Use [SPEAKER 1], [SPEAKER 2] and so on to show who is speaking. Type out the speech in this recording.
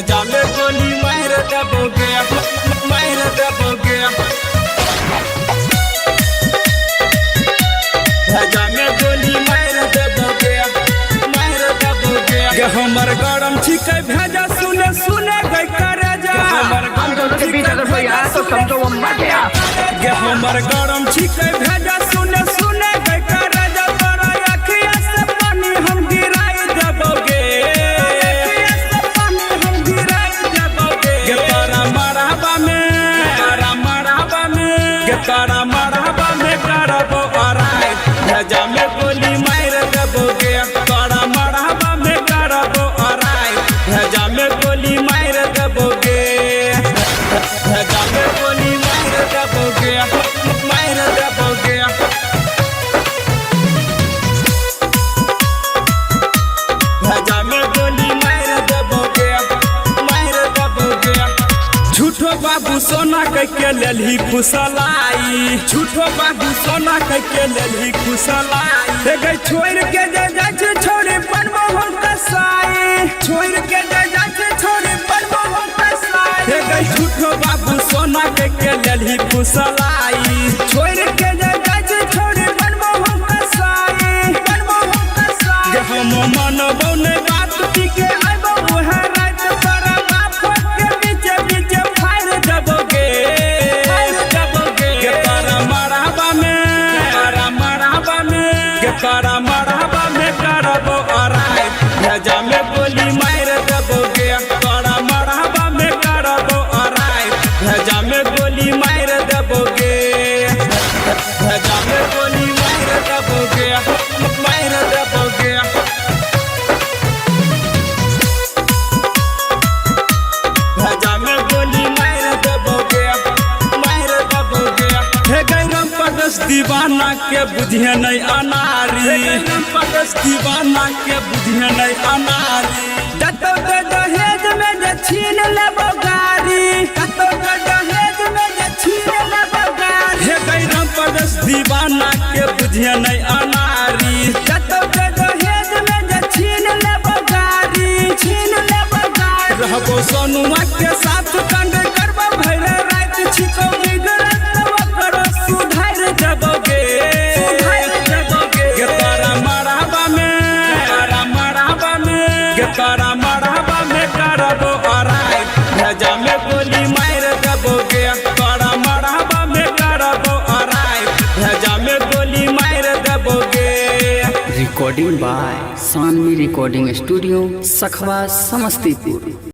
[SPEAKER 1] जामे गोली मार दबोगे जामे गोली मार दबोगे हमर गरम छिकै भेजा सुने सुने गई करे जा हमर गरम छिकै भेजा सुने सुने गई करे जा तोरा अखिया से पानी हम गिराई दबोगे गे तारा मरहबा में करबो अराई भेजा में गोली मार दबोगे तोरा मरहबा में करबो अराई भेजा में गोली मार दबोगे भेजा में गोली मार दबोगे भेजा में गोली मार दबोगे झूठो बाबू सोना के लेलही खुशलाई झूठो बाबू सोना के लेलही खुशलाई हे गई छोड़ के जे जाय छै छोरी बनबो हम कसाई छोड़ के जे जाय छै छोरी बनबो हम कसाई हे गई झूठो बाबू सोना के लेलही खुशलाई छोड़ के जे जाय छै छोरी बनबो हम कसाई जे हम मनबो ने बात टिके आइबो ओहे रात तोरा बाप के बीचे बीचे फायर दबोगे गे तारा मरहबा में करबो अराई भेजा में गोली मार दबोगे तारा मरहबा में करबो अराई भेजा में गोली मार दबोगे भेजा में गोली मार दबोगे भेजा में गोली मार दबोगे हे गैरम परदेश दीवाना के बुझे नहीं अनारी परदेश दीवाना के बुझे नहीं अनारी दतो के दहेज में जे छीन लेबो गारी दतो के दहेज में जे छीन लेबो गारी हे गैरम परदेश दीवाना के बुझे नहीं अनारी दतो के दहेज में जे छीन लेबो गारी रहबो सोनुआ के साथ कंड करबो भैरे रात छिको बिगड़त ओकर सुधार दबोगे गे तारा मरहबा में करबो अराई भेजा में गोली मार दबोगे तारा मरहबा में करबो अराई भेजा में गोली मार दबोगे।
[SPEAKER 2] Recording by Sanvi recording studio Sakhwa Samastipur.